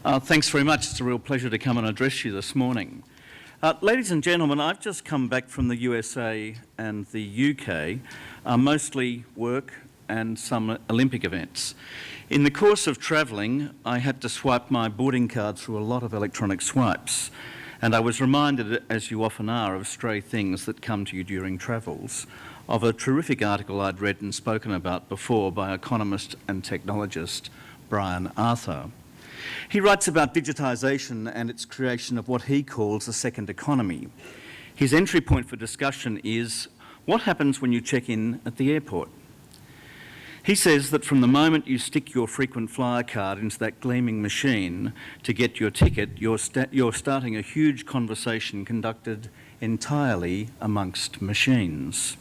Thanks very much. It's a real pleasure to come and address you this morning. Ladies and gentlemen, I've just come back from the USA and the UK, mostly work and some Olympic events. In the course of travelling, I had to swipe my boarding card through a lot of electronic swipes, and I was reminded, as you often are, of stray things that come to you during travels, of a terrific article I'd read and spoken about before by economist and technologist Brian Arthur. He writes about digitisation and its creation of what he calls a second economy. His entry point for discussion is, what happens when you check in at the airport? He says that from the moment you stick your frequent flyer card into that gleaming machine to get your ticket, you're starting a huge conversation conducted entirely amongst machines.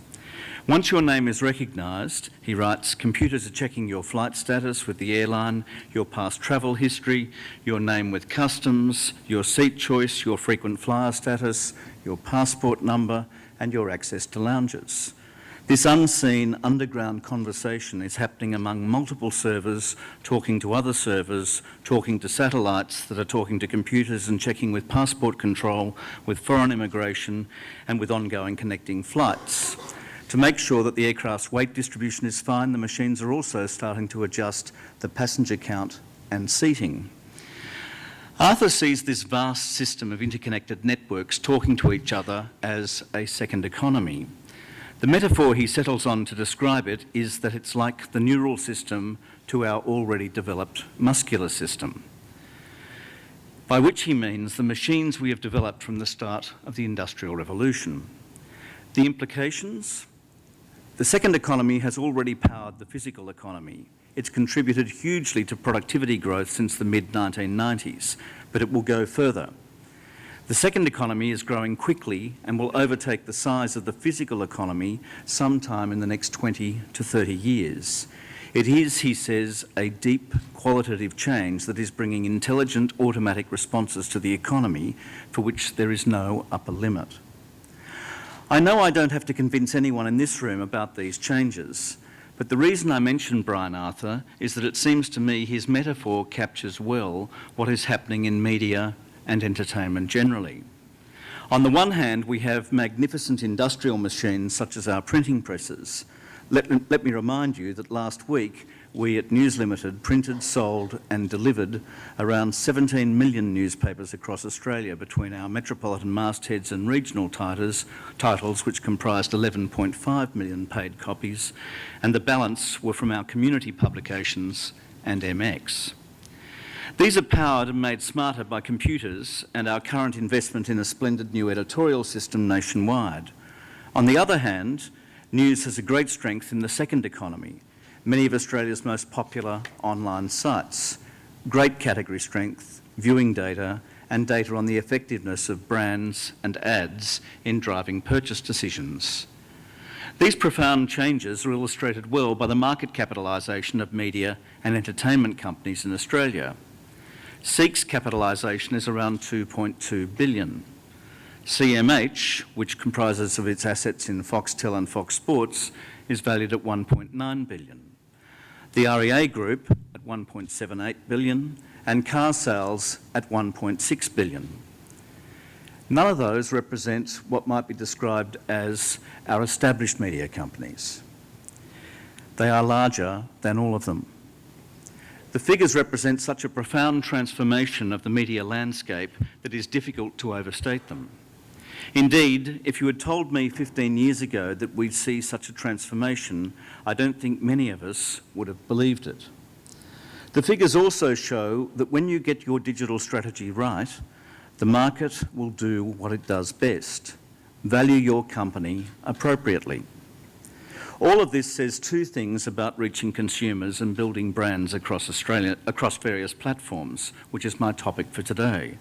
Once your name is recognised, he writes, computers are checking your flight status with the airline, your past travel history, your name with customs, your seat choice, your frequent flyer status, your passport number, and your access to lounges. This unseen underground conversation is happening among multiple servers, talking to other servers, talking to satellites that are talking to computers and checking with passport control, with foreign immigration, and with ongoing connecting flights. To make sure that the aircraft's weight distribution is fine, the machines are also starting to adjust the passenger count and seating. Arthur sees this vast system of interconnected networks talking to each other as a second economy. The metaphor he settles on to describe it is that it's like the neural system to our already developed muscular system, by which he means the machines we have developed from the start of the Industrial Revolution. The implications? The second economy has already powered the physical economy. It's contributed hugely to productivity growth since the mid-1990s, but it will go further. The second economy is growing quickly and will overtake the size of the physical economy sometime in the next 20 to 30 years. It is, he says, a deep qualitative change that is bringing intelligent automatic responses to the economy for which there is no upper limit. I know I don't have to convince anyone in this room about these changes, but the reason I mention Brian Arthur is that it seems to me his metaphor captures well what is happening in media and entertainment generally. On the one hand, we have magnificent industrial machines such as our printing presses. Let me remind you that last week we at News Limited printed, sold and delivered around 17 million newspapers across Australia between our metropolitan mastheads and regional titles which comprised 11.5 million paid copies, and the balance were from our community publications and MX. These are powered and made smarter by computers and our current investment in a splendid new editorial system nationwide. On the other hand, news has a great strength in the second economy, many of Australia's most popular online sites, great category strength, viewing data, and data on the effectiveness of brands and ads in driving purchase decisions. These profound changes are illustrated well by the market capitalisation of media and entertainment companies in Australia. SEEK's capitalisation is around $2.2 billion. CMH, which comprises of its assets in Foxtel and Fox Sports, is valued at $1.9 billion. The REA Group at $1.78 billion, and Carsales at $1.6 billion. None of those represent what might be described as our established media companies. They are larger than all of them. The figures represent such a profound transformation of the media landscape that it is difficult to overstate them. Indeed, if you had told me 15 years ago that we'd see such a transformation, I don't think many of us would have believed it. The figures also show that when you get your digital strategy right, the market will do what it does best: value your company appropriately. All of this says two things about reaching consumers and building brands across Australia, across various platforms, which is my topic for today.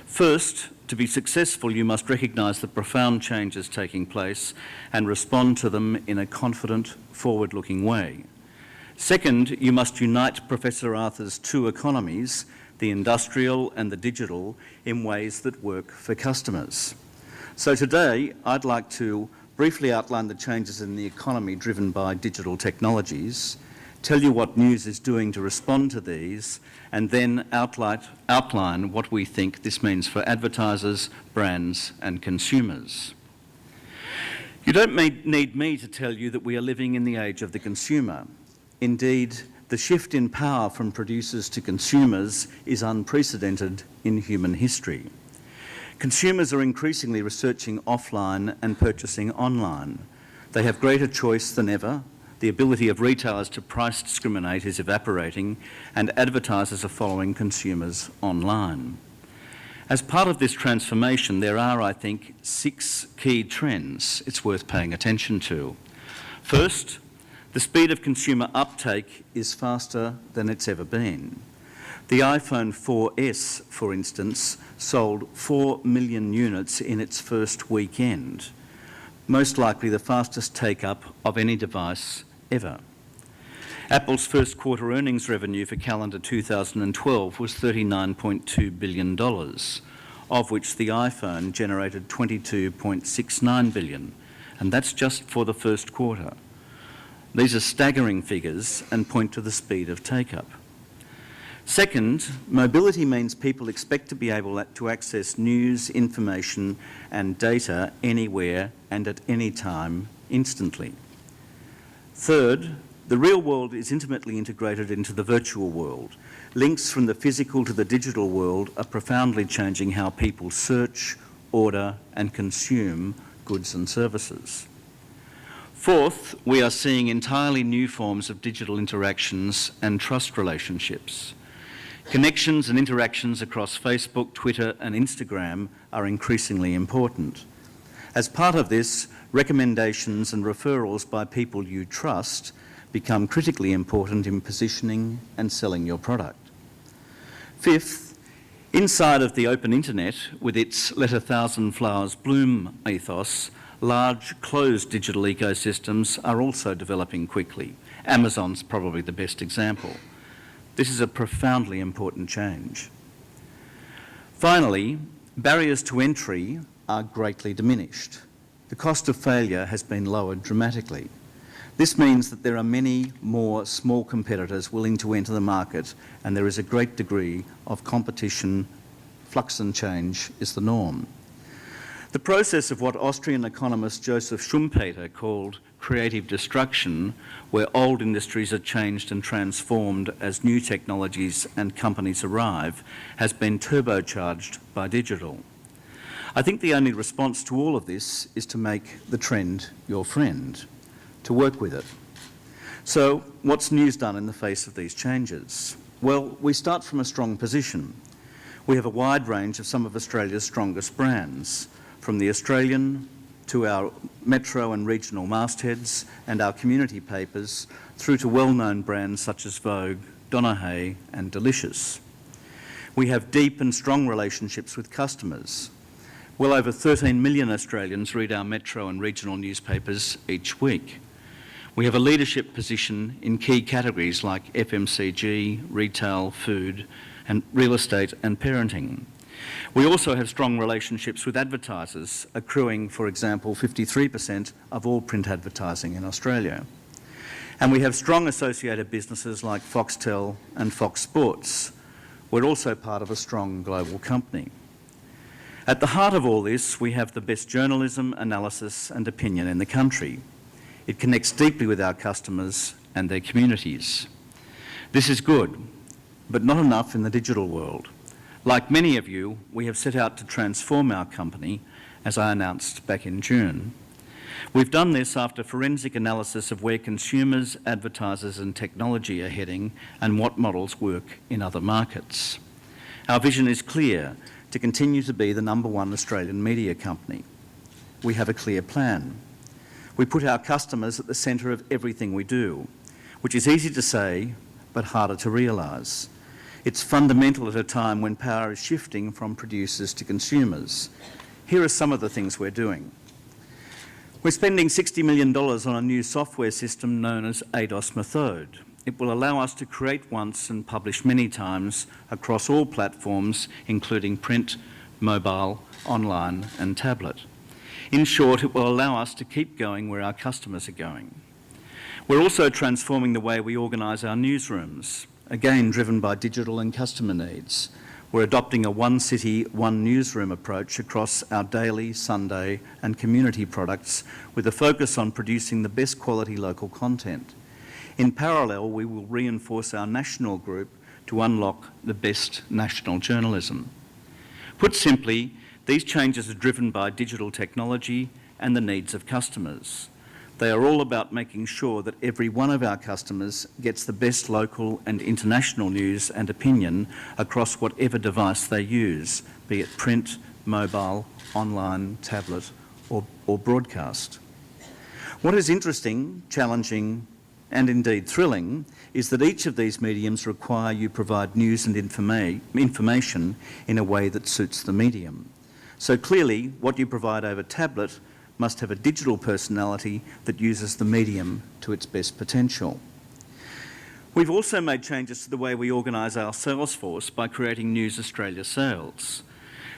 First, to be successful, you must recognise the profound changes taking place and respond to them in a confident, forward-looking way. Second, you must unite Professor Arthur's two economies, the industrial and the digital, in ways that work for customers. So today, I'd like to briefly outline the changes in the economy driven by digital technologies, tell you what news is doing to respond to these, and then outline what we think this means for advertisers, brands and consumers. You don't need me to tell you that we are living in the age of the consumer. Indeed, the shift in power from producers to consumers is unprecedented in human history. Consumers are increasingly researching offline and purchasing online. They have greater choice than ever. The ability of retailers to price discriminate is evaporating, and advertisers are following consumers online. As part of this transformation, there are, I think, 6 key trends it's worth paying attention to. First, the speed of consumer uptake is faster than it's ever been. The iPhone 4S, for instance, sold 4 million units in its first weekend, most likely the fastest take-up of any device ever. Apple's first quarter earnings revenue for calendar 2012 was $39.2 billion, of which the iPhone generated $22.69 billion, and that's just for the first quarter. These are staggering figures and point to the speed of take-up. Second, mobility means people expect to be able to access news, information and data anywhere and at any time instantly. Third, the real world is intimately integrated into the virtual world. Links from the physical to the digital world are profoundly changing how people search, order and consume goods and services. Fourth, we are seeing entirely new forms of digital interactions and trust relationships. Connections and interactions across Facebook, Twitter and Instagram are increasingly important. As part of this, recommendations and referrals by people you trust become critically important in positioning and selling your product. Fifth, inside of the open internet, with its let a thousand flowers bloom ethos, large closed digital ecosystems are also developing quickly. Amazon's probably the best example. This is a profoundly important change. Finally, barriers to entry are greatly diminished. The cost of failure has been lowered dramatically. This means that there are many more small competitors willing to enter the market, and there is a great degree of competition. Flux and change is the norm. The process of what Austrian economist Joseph Schumpeter called creative destruction, where old industries are changed and transformed as new technologies and companies arrive, has been turbocharged by digital. I think the only response to all of this is to make the trend your friend, to work with it. So, what's news done in the face of these changes? Well, we start from a strong position. We have a wide range of some of Australia's strongest brands, from the Australian to our metro and regional mastheads and our community papers, through to well-known brands such as Vogue, Donna Hay and Delicious. We have deep and strong relationships with customers. Well over 13 million Australians read our metro and regional newspapers each week. We have a leadership position in key categories like FMCG, retail, food, and real estate and parenting. We also have strong relationships with advertisers, accruing, for example, 53% of all print advertising in Australia. And we have strong associated businesses like Foxtel and Fox Sports. We're also part of a strong global company. At the heart of all this, we have the best journalism, analysis and opinion in the country. It connects deeply with our customers and their communities. This is good, but not enough in the digital world. Like many of you, we have set out to transform our company, as I announced back in June. We've done this after forensic analysis of where consumers, advertisers and technology are heading and what models work in other markets. Our vision is clear: to continue to be the #1 Australian media company. We have a clear plan. We put our customers at the centre of everything we do, which is easy to say, but harder to realise. It's fundamental at a time when power is shifting from producers to consumers. Here are some of the things we're doing. We're spending $60 million on a new software system known as ADOS Methode. It will allow us to create once and publish many times across all platforms, including print, mobile, online and tablet. In short, it will allow us to keep going where our customers are going. We're also transforming the way we organise our newsrooms, again driven by digital and customer needs. We're adopting a one city, one newsroom approach across our daily, Sunday and community products with a focus on producing the best quality local content. In parallel, we will reinforce our national group to unlock the best national journalism. Put simply, these changes are driven by digital technology and the needs of customers. They are all about making sure that every one of our customers gets the best local and international news and opinion across whatever device they use, be it print, mobile, online, tablet or broadcast. What is interesting, challenging and indeed thrilling is that each of these mediums require you provide news and information in a way that suits the medium. So clearly, what you provide over tablet must have a digital personality that uses the medium to its best potential. We've also made changes to the way we organise our sales force by creating News Australia Sales.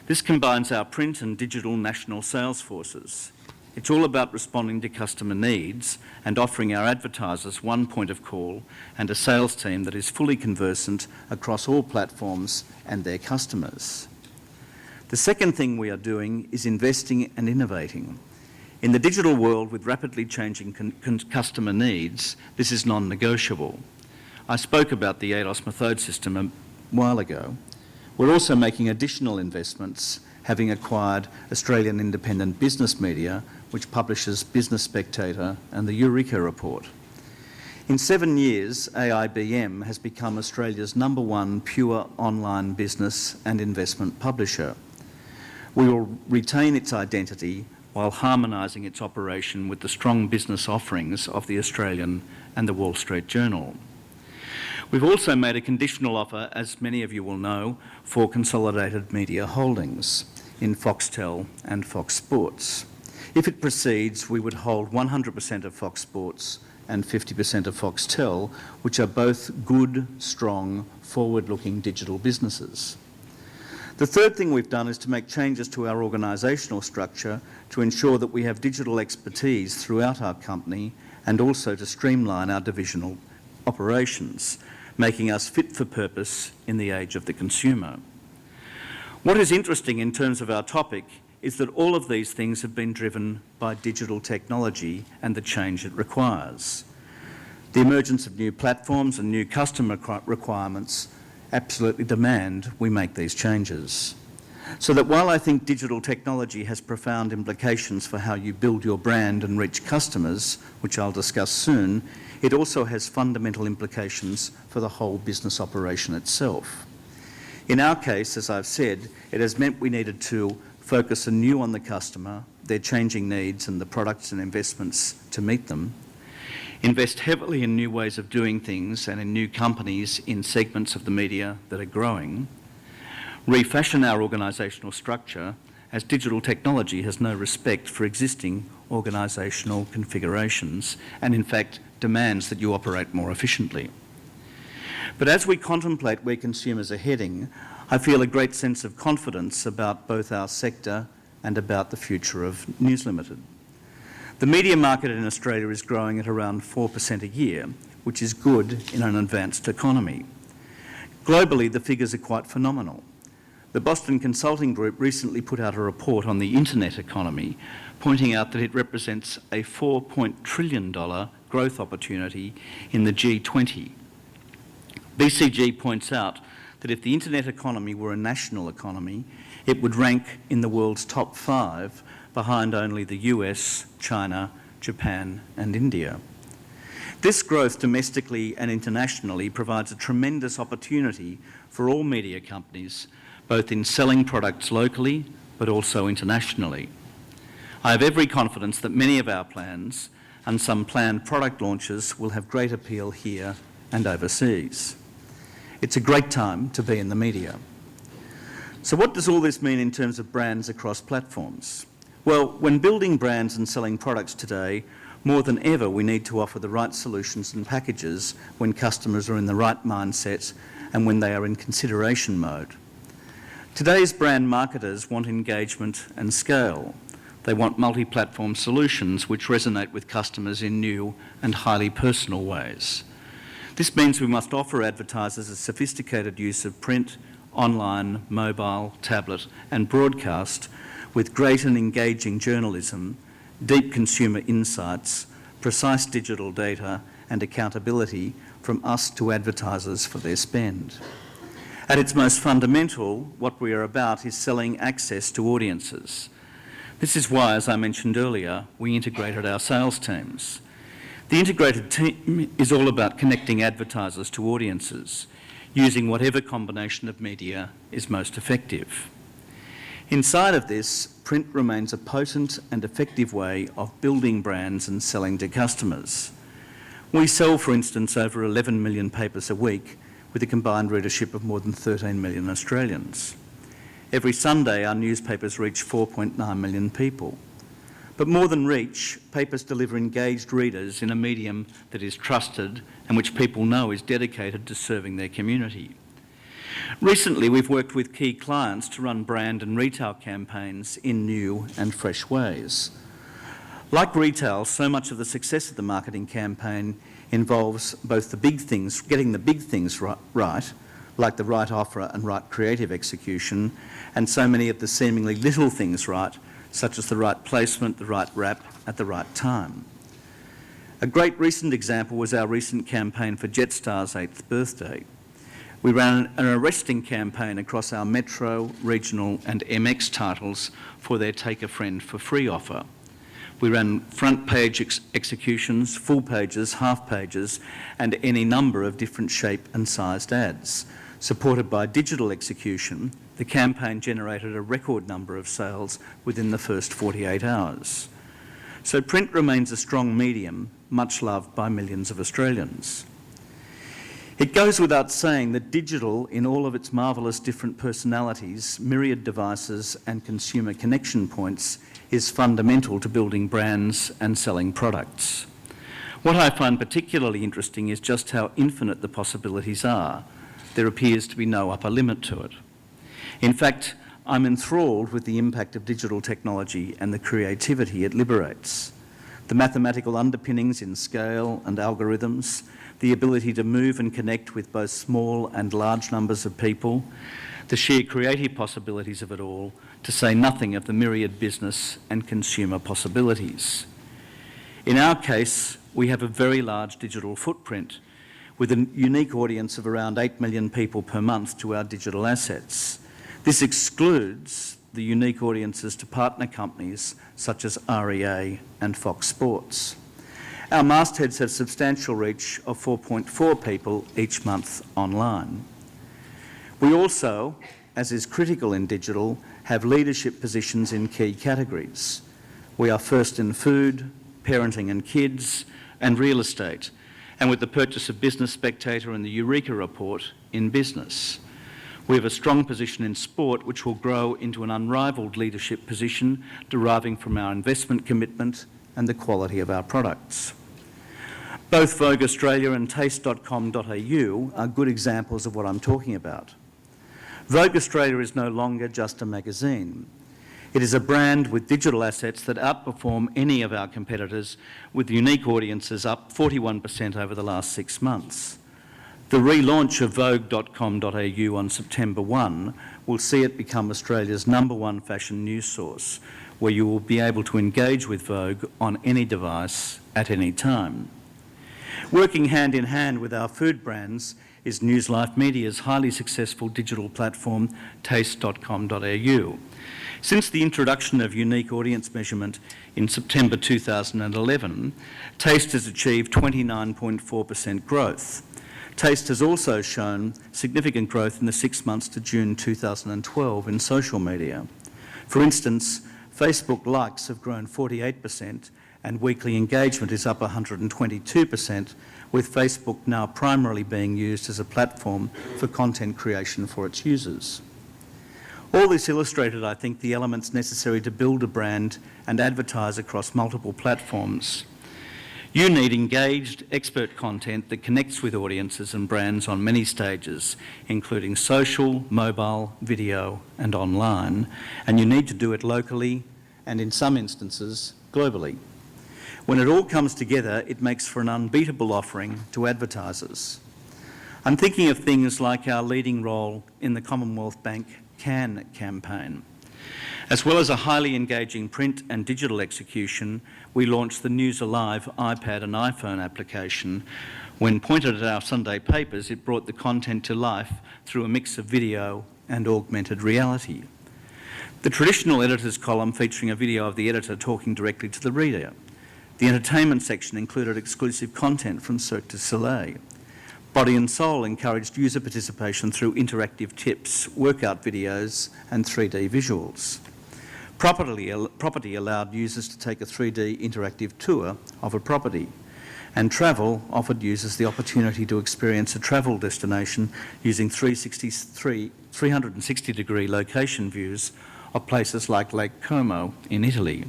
This combines our print and digital national sales forces. It's all about responding to customer needs and offering our advertisers one point of call and a sales team that is fully conversant across all platforms and their customers. The second thing we are doing is investing and innovating. In the digital world with rapidly changing customer needs, this is non-negotiable. I spoke about the ADOS Methode system a while ago. We're also making additional investments, having acquired Australian Independent Business Media, which publishes Business Spectator and the Eureka Report. In 7 years, AIBM has become Australia's #1 pure online business and investment publisher. We will retain its identity while harmonising its operation with the strong business offerings of the Australian and the Wall Street Journal. We've also made a conditional offer, as many of you will know, for Consolidated Media Holdings in Foxtel and Fox Sports. If it proceeds, we would hold 100% of Fox Sports and 50% of Foxtel, which are both good, strong, forward-looking digital businesses. The third thing we've done is to make changes to our organisational structure to ensure that we have digital expertise throughout our company and also to streamline our divisional operations, making us fit for purpose in the age of the consumer. What is interesting in terms of our topic is that all of these things have been driven by digital technology and the change it requires. The emergence of new platforms and new customer requirements absolutely demand we make these changes. So that while I think digital technology has profound implications for how you build your brand and reach customers, which I'll discuss soon, it also has fundamental implications for the whole business operation itself. In our case, as I've said, it has meant we needed to focus anew on the customer, their changing needs and the products and investments to meet them, invest heavily in new ways of doing things and in new companies in segments of the media that are growing, refashion our organisational structure as digital technology has no respect for existing organisational configurations and in fact demands that you operate more efficiently. But as we contemplate where consumers are heading, I feel a great sense of confidence about both our sector and about the future of News Limited. The media market in Australia is growing at around 4% a year, which is good in an advanced economy. Globally, the figures are quite phenomenal. The Boston Consulting Group recently put out a report on the internet economy, pointing out that it represents a $4 trillion growth opportunity in the G20. BCG points out that if the internet economy were a national economy, it would rank in the world's top 5 behind only the US, China, Japan and India. This growth domestically and internationally provides a tremendous opportunity for all media companies, both in selling products locally but also internationally. I have every confidence that many of our plans and some planned product launches will have great appeal here and overseas. It's a great time to be in the media. So what does all this mean in terms of brands across platforms? Well, when building brands and selling products today, more than ever we need to offer the right solutions and packages when customers are in the right mindset and when they are in consideration mode. Today's brand marketers want engagement and scale. They want multi-platform solutions which resonate with customers in new and highly personal ways. This means we must offer advertisers a sophisticated use of print, online, mobile, tablet and broadcast with great and engaging journalism, deep consumer insights, precise digital data and accountability from us to advertisers for their spend. At its most fundamental, what we are about is selling access to audiences. This is why, as I mentioned earlier, we integrated our sales teams. The integrated team is all about connecting advertisers to audiences, using whatever combination of media is most effective. Inside of this, print remains a potent and effective way of building brands and selling to customers. We sell, for instance, over 11 million papers a week with a combined readership of more than 13 million Australians. Every Sunday, our newspapers reach 4.9 million people. But more than reach, papers deliver engaged readers in a medium that is trusted and which people know is dedicated to serving their community. Recently, we've worked with key clients to run brand and retail campaigns in new and fresh ways. Like retail, so much of the success of the marketing campaign involves both the big things, getting the big things right, like the right offer and right creative execution, and so many of the seemingly little things right, such as the right placement, the right wrap at the right time. A great recent example was our recent campaign for Jetstar's 8th birthday. We ran an arresting campaign across our Metro, Regional and MX titles for their Take a Friend for Free offer. We ran front page executions, full pages, half pages and any number of different shape and sized ads. Supported by digital execution, the campaign generated a record number of sales within the first 48 hours. So print remains a strong medium, much loved by millions of Australians. It goes without saying that digital, in all of its marvellous different personalities, myriad devices and consumer connection points, is fundamental to building brands and selling products. What I find particularly interesting is just how infinite the possibilities are. There appears to be no upper limit to it. In fact, I'm enthralled with the impact of digital technology and the creativity it liberates. The mathematical underpinnings in scale and algorithms, the ability to move and connect with both small and large numbers of people, the sheer creative possibilities of it all, to say nothing of the myriad business and consumer possibilities. In our case, we have a very large digital footprint with a unique audience of around 8 million people per month to our digital assets. This excludes the unique audiences to partner companies such as REA and Fox Sports. Our mastheads have substantial reach of 4.4 people each month online. We also, as is critical in digital, have leadership positions in key categories. We are first in food, parenting and kids, and real estate, and with the purchase of Business Spectator and the Eureka Report, in business. We have a strong position in sport, which will grow into an unrivalled leadership position deriving from our investment commitment and the quality of our products. Both Vogue Australia and taste.com.au are good examples of what I'm talking about. Vogue Australia is no longer just a magazine. It is a brand with digital assets that outperform any of our competitors, with unique audiences up 41% over the last 6 months. The relaunch of Vogue.com.au on September 1 will see it become Australia's #1 fashion news source, where you will be able to engage with Vogue on any device at any time. Working hand in hand with our food brands is Newslife Media's highly successful digital platform, taste.com.au. Since the introduction of unique audience measurement in September 2011, Taste has achieved 29.4% growth. Taste has also shown significant growth in the 6 months to June 2012 in social media. For instance, Facebook likes have grown 48% and weekly engagement is up 122%, with Facebook now primarily being used as a platform for content creation for its users. All this illustrated, I think, the elements necessary to build a brand and advertise across multiple platforms. You need engaged, expert content that connects with audiences and brands on many stages, including social, mobile, video and online, and you need to do it locally and in some instances, globally. When it all comes together, it makes for an unbeatable offering to advertisers. I'm thinking of things like our leading role in the Commonwealth Bank CAN campaign. As well as a highly engaging print and digital execution, we launched the News Alive iPad and iPhone application. When pointed at our Sunday papers, it brought the content to life through a mix of video and augmented reality. The traditional editor's column featuring a video of the editor talking directly to the reader. The entertainment section included exclusive content from Cirque du Soleil. Body and Soul encouraged user participation through interactive tips, workout videos and 3D visuals. Property allowed users to take a 3D interactive tour of a property, and Travel offered users the opportunity to experience a travel destination using 360-degree location views of places like Lake Como in Italy.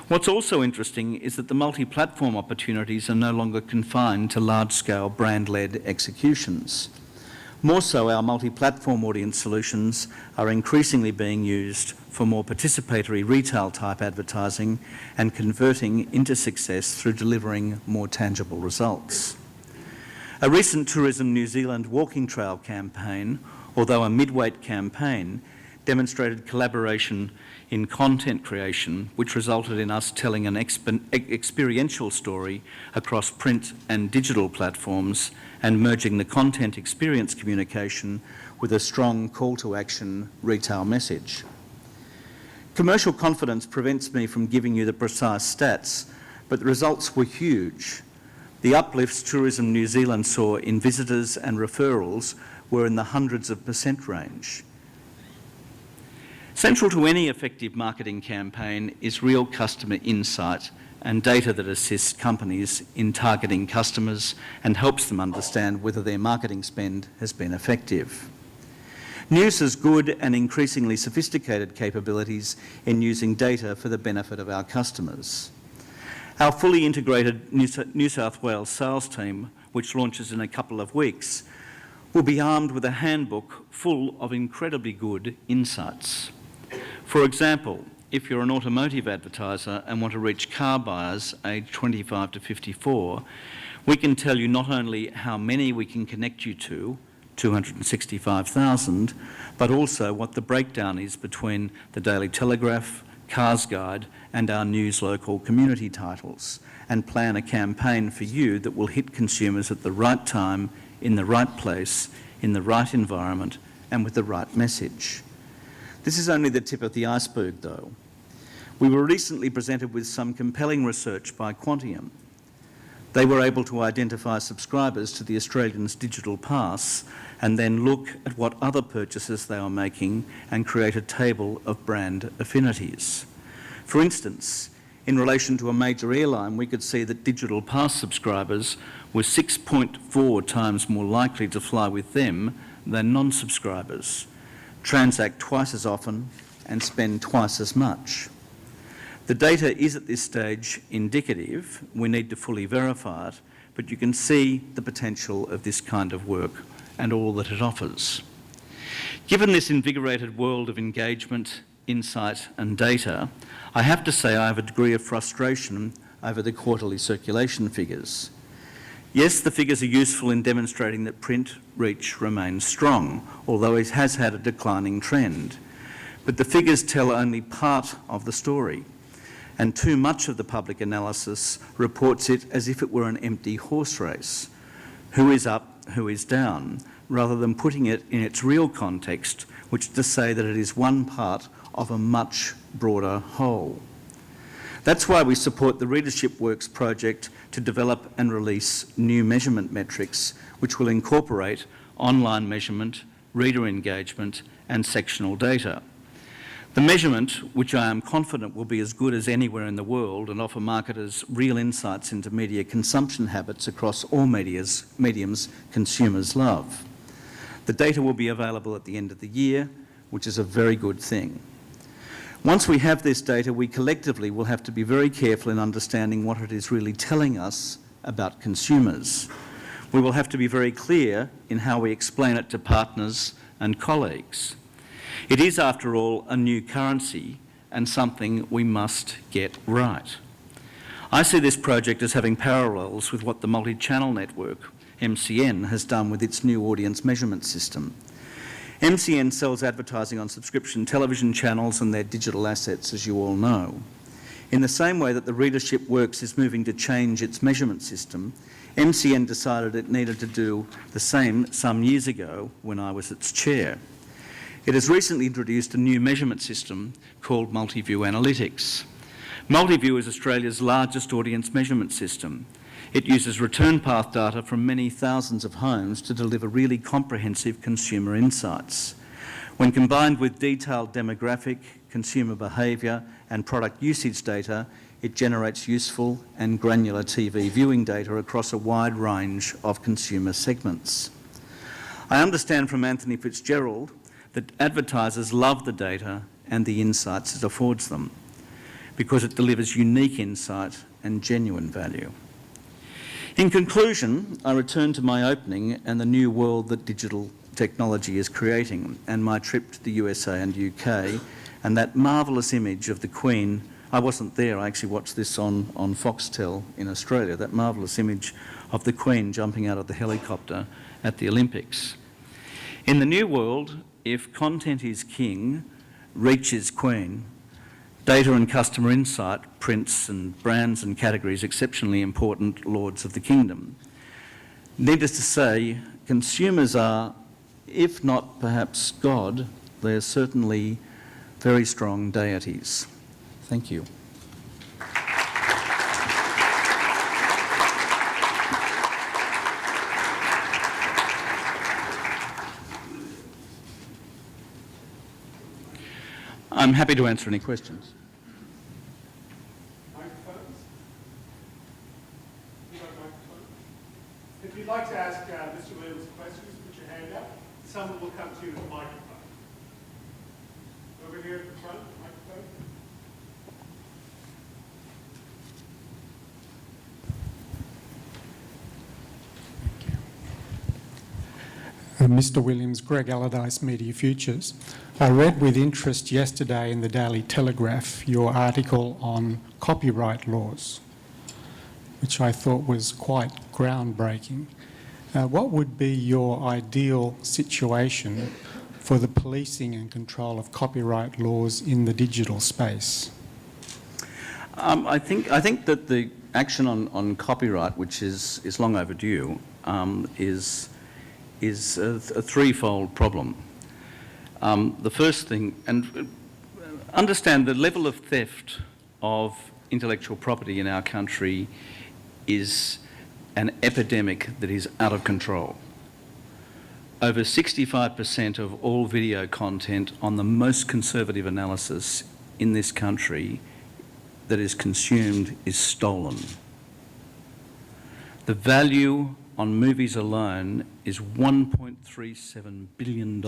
What's also interesting is that the multi-platform opportunities are no longer confined to large-scale brand-led executions. More so, our multi-platform audience solutions are increasingly being used for more participatory retail-type advertising and converting into success through delivering more tangible results. A recent Tourism New Zealand walking trail campaign, although a mid-weight campaign, demonstrated collaboration in content creation, which resulted in us telling an experiential story across print and digital platforms and merging the content experience communication with a strong call to action retail message. Commercial confidence prevents me from giving you the precise stats, but the results were huge. The uplifts Tourism New Zealand saw in visitors and referrals were in the hundreds of % range. Central to any effective marketing campaign is real customer insight and data that assists companies in targeting customers and helps them understand whether their marketing spend has been effective. News has good and increasingly sophisticated capabilities in using data for the benefit of our customers. Our fully integrated New South Wales sales team, which launches in a couple of weeks, will be armed with a handbook full of incredibly good insights. For example, if you're an automotive advertiser and want to reach car buyers aged 25 to 54, we can tell you not only how many we can connect you to, 265,000, but also what the breakdown is between the Daily Telegraph, Cars Guide and our News Local community titles, and plan a campaign for you that will hit consumers at the right time, in the right place, in the right environment and with the right message. This is only the tip of the iceberg, though. We were recently presented with some compelling research by Quantium. They were able to identify subscribers to the Australians Digital Pass and then look at what other purchases they are making and create a table of brand affinities. For instance, in relation to a major airline, we could see that Digital Pass subscribers were 6.4 times more likely to fly with them than non-subscribers, transact twice as often and spend twice as much. The data is at this stage indicative. We need to fully verify it, but you can see the potential of this kind of work and all that it offers. Given this invigorated world of engagement, insight and data, I have to say I have a degree of frustration over the quarterly circulation figures. Yes, the figures are useful in demonstrating that print reach remains strong, although it has had a declining trend. But the figures tell only part of the story, and too much of the public analysis reports it as if it were an empty horse race. Who is up, who is down, rather than putting it in its real context, which is to say that it is one part of a much broader whole. That's why we support the Readership Works project to develop and release new measurement metrics which will incorporate online measurement, reader engagement and sectional data. The measurement, which I am confident will be as good as anywhere in the world and offer marketers real insights into media consumption habits across all mediums consumers love. The data will be available at the end of the year, which is a very good thing. Once we have this data, we collectively will have to be very careful in understanding what it is really telling us about consumers. We will have to be very clear in how we explain it to partners and colleagues. It is, after all, a new currency, and something we must get right. I see this project as having parallels with what the multi-channel network, MCN, has done with its new audience measurement system. MCN sells advertising on subscription television channels and their digital assets, as you all know. In the same way that the Readership Works is moving to change its measurement system, MCN decided it needed to do the same some years ago when I was its chair. It has recently introduced a new measurement system called Multiview Analytics. Multiview is Australia's largest audience measurement system. It uses return path data from many thousands of homes to deliver really comprehensive consumer insights. When combined with detailed demographic, consumer behaviour and product usage data, it generates useful and granular TV viewing data across a wide range of consumer segments. I understand from Anthony Fitzgerald that advertisers love the data and the insights it affords them, because it delivers unique insight and genuine value. In conclusion, I return to my opening and the new world that digital technology is creating, and my trip to the USA and UK, and that marvellous image of the Queen. I wasn't there, I actually watched this on Foxtel in Australia, that marvellous image of the Queen jumping out of the helicopter at the Olympics. In the new world, if content is king, reach is queen, data and customer insight, prints and brands and categories, exceptionally important lords of the kingdom. Needless to say, consumers are, if not perhaps God, they're certainly very strong deities. Thank you. I'm happy to answer any questions. Microphones? You got a microphone? If you'd like to ask Mr. Williams questions, put your hand up. Someone will come to you with a microphone. Over here at the front, microphone. Mr. Williams, Greg Allardyce, Media Futures. I read with interest yesterday in the Daily Telegraph your article on copyright laws, which I thought was quite groundbreaking. What would be your ideal situation for the policing and control of copyright laws in the digital space? I think that the action on copyright, which is long overdue, is a threefold problem. The first thing, and understand the level of theft of intellectual property in our country is an epidemic that is out of control. Over 65% of all video content on the most conservative analysis in this country that is consumed is stolen. The value on movies alone is $1.37 billion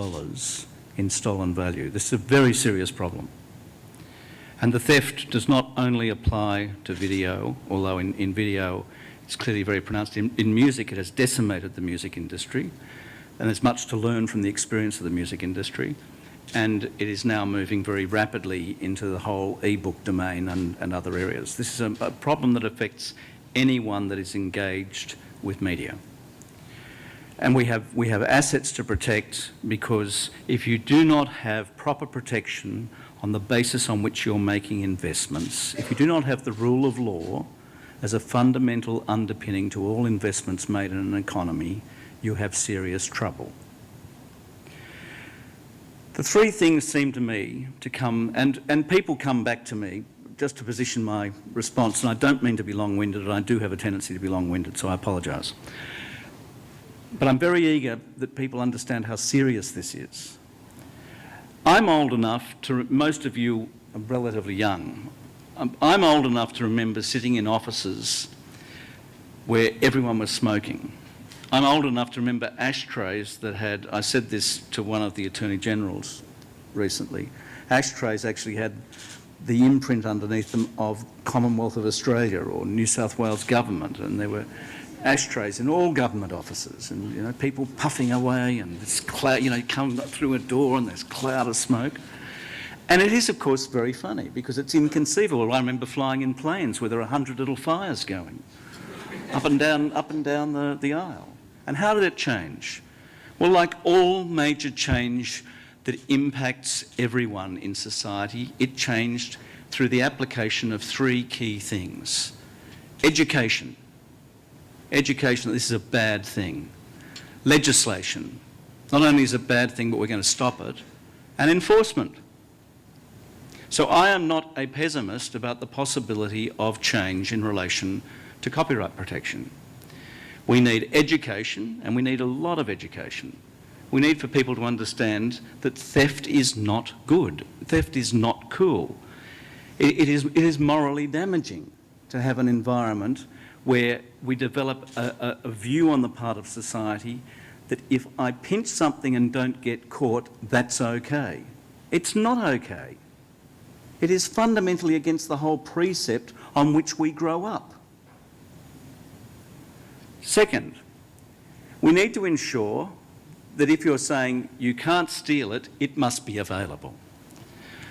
in stolen value. This is a very serious problem. And the theft does not only apply to video, although in video it's clearly very pronounced. In music, it has decimated the music industry, and there's much to learn from the experience of the music industry. And it is now moving very rapidly into the whole e-book domain and other areas. This is a problem that affects anyone that is engaged with media. And we have assets to protect, because if you do not have proper protection on the basis on which you're making investments, if you do not have the rule of law as a fundamental underpinning to all investments made in an economy, you have serious trouble. The three things seem to me to come, and people come back to me, just to position my response, and I don't mean to be long-winded, and I do have a tendency to be long-winded, so I apologise. But I'm very eager that people understand how serious this is. I'm old enough to, most of you are relatively young, I'm old enough to remember sitting in offices where everyone was smoking. I'm old enough to remember ashtrays that had, I said this to one of the Attorney Generals recently, ashtrays actually had the imprint underneath them of Commonwealth of Australia or New South Wales government, and there were ashtrays in all government offices, and people puffing away, and this cloud, you come through a door and there's a cloud of smoke. And it is, of course, very funny because it's inconceivable. I remember flying in planes where there are 100 little fires going up and down the aisle. And how did it change? Well, like all major change that impacts everyone in society, it changed through the application of three key things. Education. Education, this is a bad thing. Legislation. Not only is it a bad thing, but we're going to stop it. And enforcement. So I am not a pessimist about the possibility of change in relation to copyright protection. We need education, and we need a lot of education. We need for people to understand that theft is not good. Theft is not cool. It is morally damaging to have an environment where we develop a view on the part of society that if I pinch something and don't get caught, that's okay. It's not okay. It is fundamentally against the whole precept on which we grow up. Second, we need to ensure that if you're saying you can't steal it, it must be available.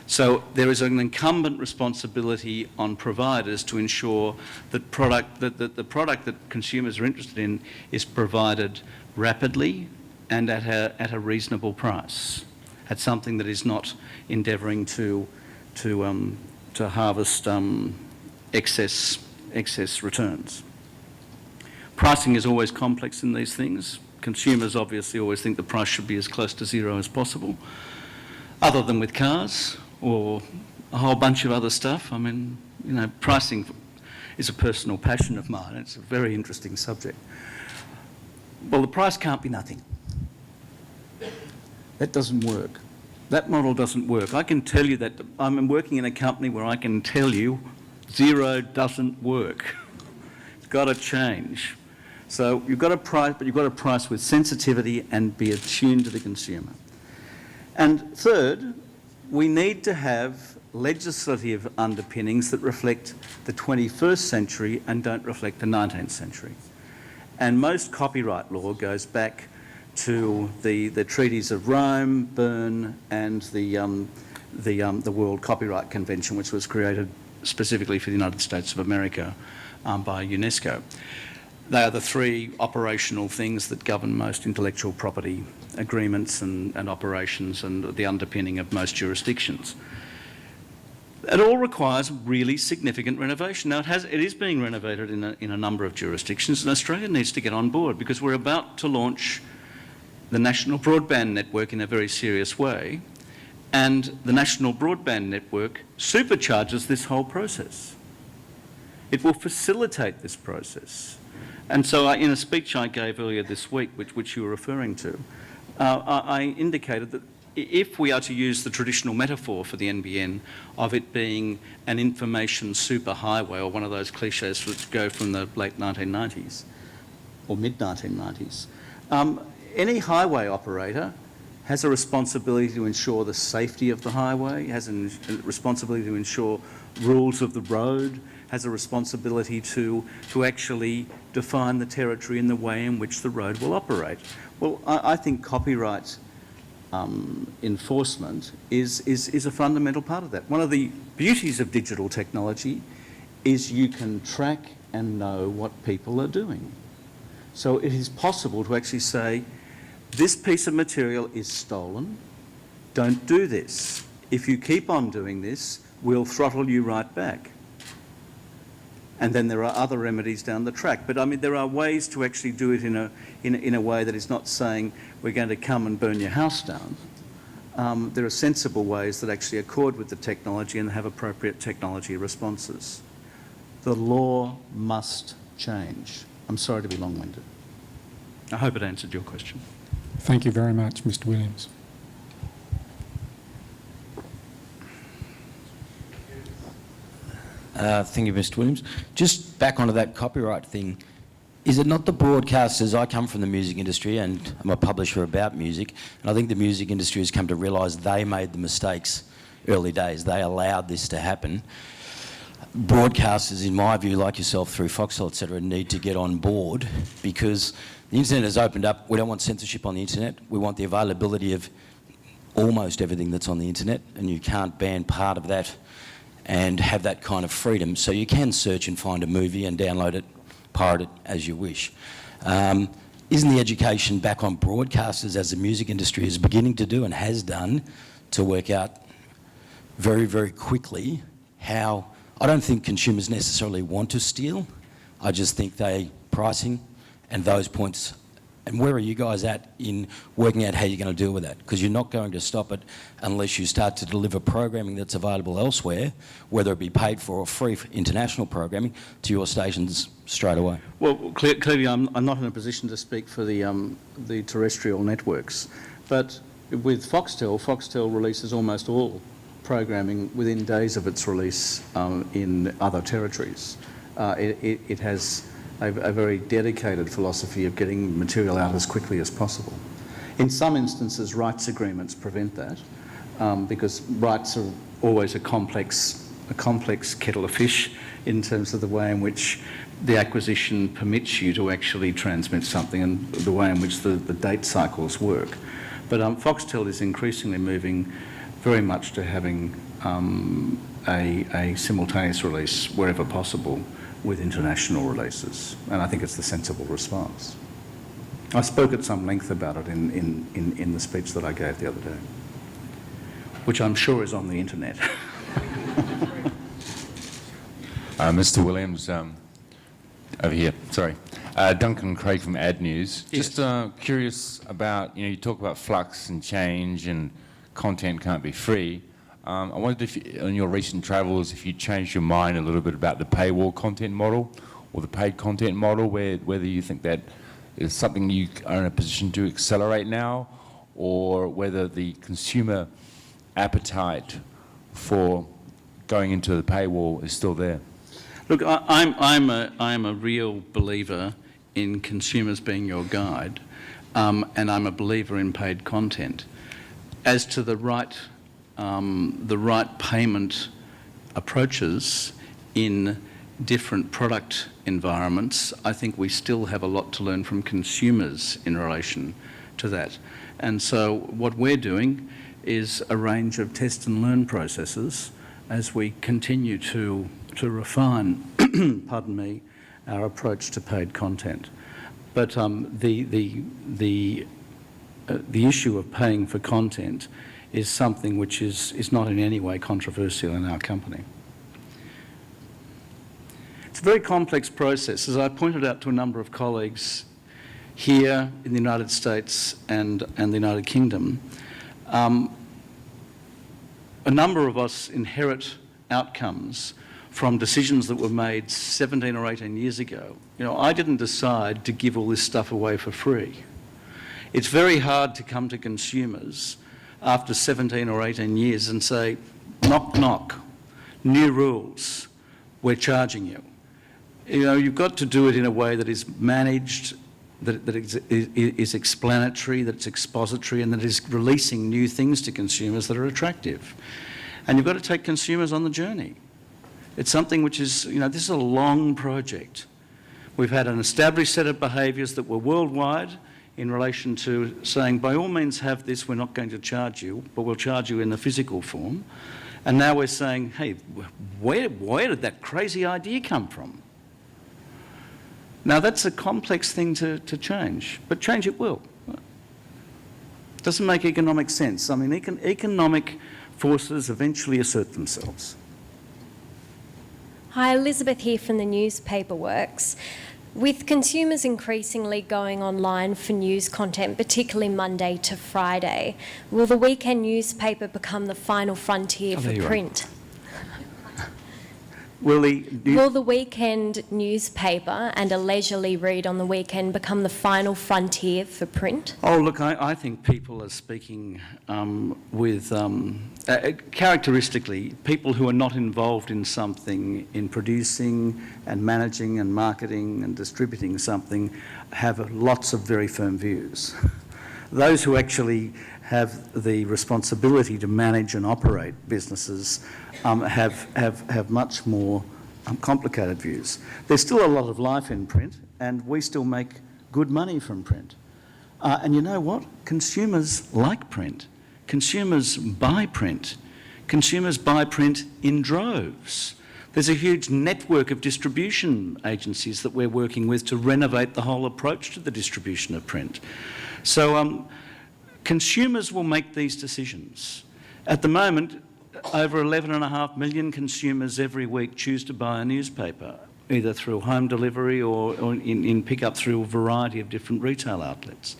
So there is an incumbent responsibility on providers to ensure that the product that consumers are interested in is provided rapidly and at a reasonable price, at something that is not endeavouring to harvest excess returns. Pricing is always complex in these things. Consumers obviously always think the price should be as close to zero as possible, other than with cars or a whole bunch of other stuff. I mean, you know, pricing is a personal passion of mine. It's a very interesting subject. Well, the price can't be nothing. That doesn't work. That model doesn't work. I can tell you that I'm working in a company where I can tell you zero doesn't work. It's got to change. So you've got to price, but you've got to price with sensitivity and be attuned to the consumer. And third, we need to have legislative underpinnings that reflect the 21st century and don't reflect the 19th century. And most copyright law goes back to the treaties of Rome, Berne, and the World Copyright Convention, which was created specifically for the United States of America by UNESCO. They are the three operational things that govern most intellectual property agreements and operations and the underpinning of most jurisdictions. It all requires really significant renovation. Now, it is being renovated in a number of jurisdictions, and Australia needs to get on board because we're about to launch the National Broadband Network in a very serious way, and the National Broadband Network supercharges this whole process. It will facilitate this process. And so in a speech I gave earlier this week, which you were referring to, I indicated that if we are to use the traditional metaphor for the NBN of it being an information superhighway, or one of those cliches which go from the late 1990s or mid-1990s, any highway operator has a responsibility to ensure the safety of the highway, has a responsibility to ensure rules of the road, has a responsibility to actually define the territory and the way in which the road will operate. Well, I think copyright enforcement is a fundamental part of that. One of the beauties of digital technology is you can track and know what people are doing. So it is possible to actually say, this piece of material is stolen, don't do this. If you keep on doing this, we'll throttle you right back. And then there are other remedies down the track. But I mean, there are ways to actually do it in a way that is not saying we're going to come and burn your house down. There are sensible ways that actually accord with the technology and have appropriate technology responses. The law must change. I'm sorry to be long-winded. I hope it answered your question. Thank you very much, Mr. Williams. Thank you, Mr. Williams. Just back onto that copyright thing, is it not the broadcasters? I come from the music industry and I'm a publisher about music, and I think the music industry has come to realise they made the mistakes early days. They allowed this to happen. Broadcasters, in my view, like yourself through Foxtel, etc., need to get on board because the internet has opened up. We don't want censorship on the internet. We want the availability of almost everything that's on the internet, and you can't ban part of that and have that kind of freedom. So you can search and find a movie and download it, pirate it as you wish. Isn't the education back on broadcasters, as the music industry is beginning to do and has done, to work out very, very quickly how... I don't think consumers necessarily want to steal. I just think pricing and those points. And where are you guys at in working out how you're going to deal with that? Because you're not going to stop it unless you start to deliver programming that's available elsewhere, whether it be paid for or free for international programming, to your stations straight away. Well, clearly I'm not in a position to speak for the terrestrial networks, but with Foxtel releases almost all programming within days of its release in other territories. It has a very dedicated philosophy of getting material out as quickly as possible. In some instances, rights agreements prevent that because rights are always a complex kettle of fish in terms of the way in which the acquisition permits you to actually transmit something and the way in which the date cycles work. But Foxtel is increasingly moving very much to having a simultaneous release wherever possible with international releases, and I think it's the sensible response. I spoke at some length about it in the speech that I gave the other day, which I'm sure is on the internet. Mr. Williams, over here, sorry. Duncan Craig from Ad News. Yes. Just curious about, you talk about flux and change and content can't be free. I wondered if, on your recent travels, if you changed your mind a little bit about the paywall content model or the paid content model, whether you think that is something you are in a position to accelerate now, or whether the consumer appetite for going into the paywall is still there. Look, I'm a real believer in consumers being your guide, and I'm a believer in paid content. As to the right payment approaches in different product environments, I think we still have a lot to learn from consumers in relation to that. And so what we're doing is a range of test and learn processes as we continue to refine, pardon me, our approach to paid content. But the issue of paying for content is something which is not in any way controversial in our company. It's a very complex process. As I pointed out to a number of colleagues here in the United States and the United Kingdom, a number of us inherit outcomes from decisions that were made 17 or 18 years ago. I didn't decide to give all this stuff away for free. It's very hard to come to consumers after 17 or 18 years and say, knock, knock, new rules, we're charging you. You've got to do it in a way that is managed, that is explanatory, that it's expository, and that is releasing new things to consumers that are attractive. And you've got to take consumers on the journey. It's something which is, this is a long project. We've had an established set of behaviours that were worldwide in relation to saying, by all means have this, we're not going to charge you, but we'll charge you in the physical form. And now we're saying, hey, where did that crazy idea come from? Now that's a complex thing to change, but change it will. It doesn't make economic sense. I mean, economic forces eventually assert themselves. Hi, Elizabeth here from the Newspaper Works. With consumers increasingly going online for news content, particularly Monday to Friday, will the weekend newspaper become the final frontier for print? Will the weekend newspaper and a leisurely read on the weekend become the final frontier for print? Oh, look, I think people are speaking with, characteristically, people who are not involved in something, in producing and managing and marketing and distributing something, have lots of very firm views. Those who actually have the responsibility to manage and operate businesses have much more complicated views. There's still a lot of life in print, and we still make good money from print. And you know what? Consumers like print. consumers buy print. Consumers buy print in droves. There's a huge network of distribution agencies that we're working with to renovate the whole approach to the distribution of print. So consumers will make these decisions. At the moment, over 11.5 million consumers every week choose to buy a newspaper, either through home delivery or in pick-up through a variety of different retail outlets.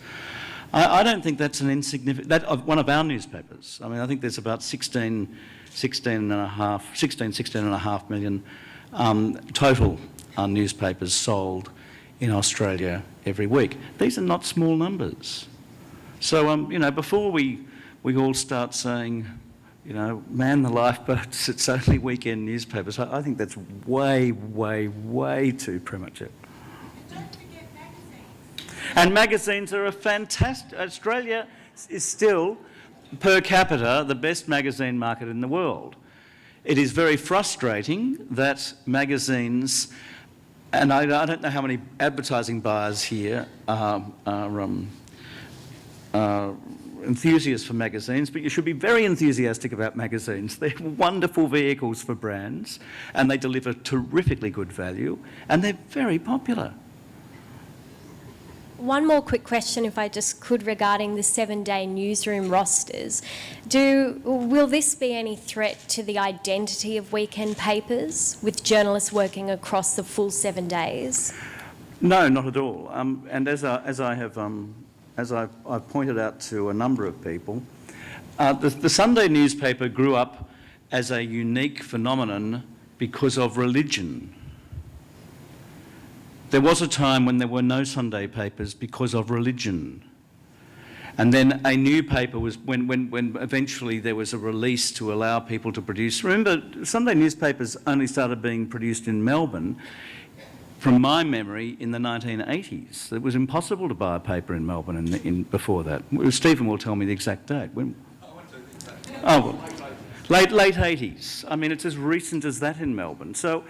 I don't think that's an insignificant... one of our newspapers. I mean, I think there's about 16.5 million total newspapers sold in Australia every week. These are not small numbers. So, you know, before we all start saying, you know, man the lifeboats, it's only weekend newspapers, I think that's way, way, way too premature. Don't forget magazines. And magazines are a fantastic... Australia is still, per capita, the best magazine market in the world. It is very frustrating that magazines, and I don't know how many advertising buyers here are enthusiasts for magazines, but you should be very enthusiastic about magazines. They're wonderful vehicles for brands, and they deliver terrifically good value, and they're very popular. One more quick question, if I just could, regarding the 7-day newsroom rosters. Will this be any threat to the identity of weekend papers, with journalists working across the full 7 days? No, not at all. And as I've pointed out to a number of people, the Sunday newspaper grew up as a unique phenomenon because of religion. There was a time when there were no Sunday papers because of religion. And then a new paper was, when eventually there was a release to allow people to produce. Remember, Sunday newspapers only started being produced in Melbourne, from my memory, in the 1980s. It was impossible to buy a paper in Melbourne before that. Stephen will tell me the exact date. Late 80s. I mean, it's as recent as that in Melbourne. So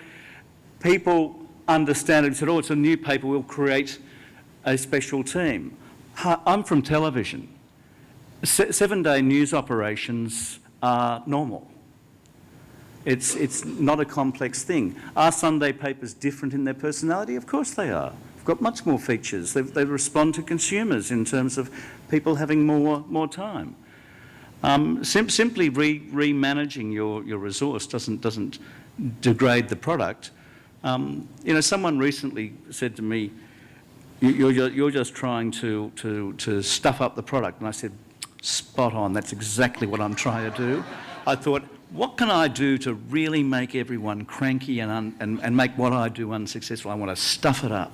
people understand it and said, oh, it's a new paper, we'll create a special team. I'm from television. 7-day news operations are normal. It's not a complex thing. Are Sunday papers different in their personality? Of course they are. They've got much more features. They respond to consumers in terms of people having more time. Simply remanaging your resource doesn't degrade the product. You know, someone recently said to me, you're just trying to stuff up the product. And I said, spot on, that's exactly what I'm trying to do. I thought, what can I do to really make everyone cranky and make what I do unsuccessful? I want to stuff it up.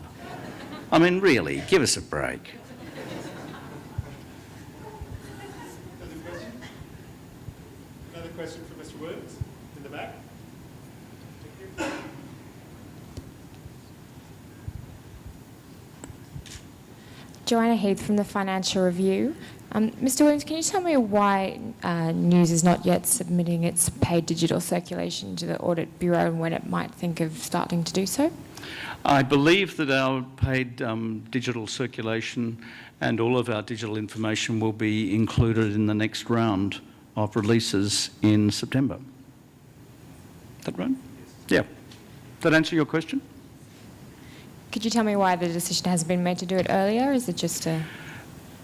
I mean, really, give us a break. Another question for Mr. Williams in the back. Thank you. Joanna Heath from the Financial Review. Mr. Williams, can you tell me why News is not yet submitting its paid digital circulation to the Audit Bureau and when it might think of starting to do so? I believe that our paid digital circulation and all of our digital information will be included in the next round of releases in September. Is that right? Yeah. Does that answer your question? Could you tell me why the decision hasn't been made to do it earlier? Is it just a...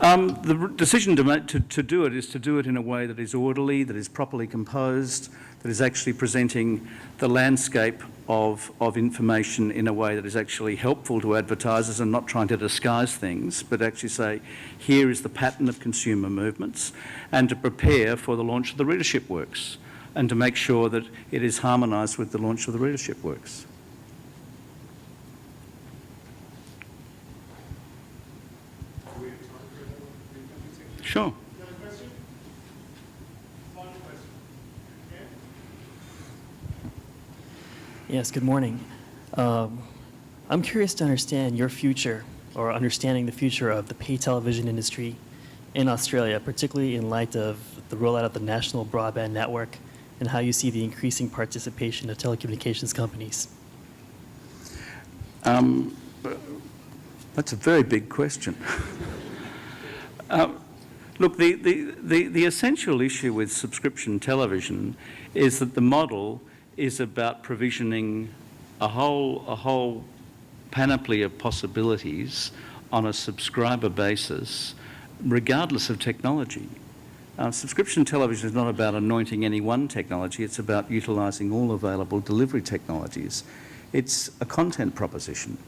The decision to do it is to do it in a way that is orderly, that is properly composed, that is actually presenting the landscape of information in a way that is actually helpful to advertisers and not trying to disguise things, but actually say, here is the pattern of consumer movements, and to prepare for the launch of the Readership Works, and to make sure that it is harmonised with the launch of the Readership Works. Sure. Another question? Final question. Yeah? Yes, good morning. I'm curious to understand your future, or understanding the future of the pay television industry in Australia, particularly in light of the rollout of the National Broadband Network and how you see the increasing participation of telecommunications companies. That's a very big question. Look, the essential issue with subscription television is that the model is about provisioning a whole panoply of possibilities on a subscriber basis, regardless of technology. Subscription television is not about anointing any one technology, it's about utilising all available delivery technologies. It's a content proposition.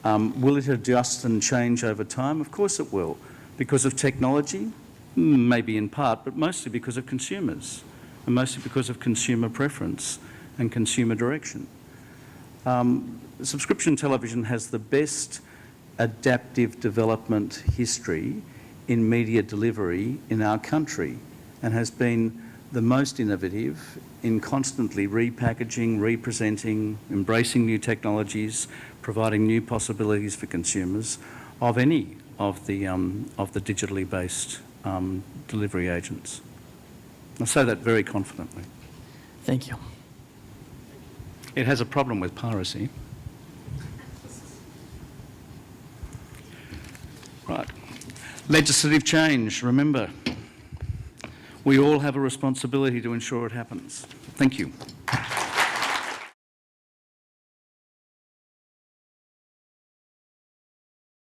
Will it adjust and change over time? Of course it will. Because of technology? Maybe in part, but mostly because of consumers, and mostly because of consumer preference and consumer direction. Subscription television has the best adaptive development history in media delivery in our country, and has been the most innovative in constantly repackaging, representing, embracing new technologies, providing new possibilities for consumers of any of the digitally based delivery agents. I say that very confidently. Thank you. It has a problem with piracy. Right. Legislative change, remember, we all have a responsibility to ensure it happens. Thank you.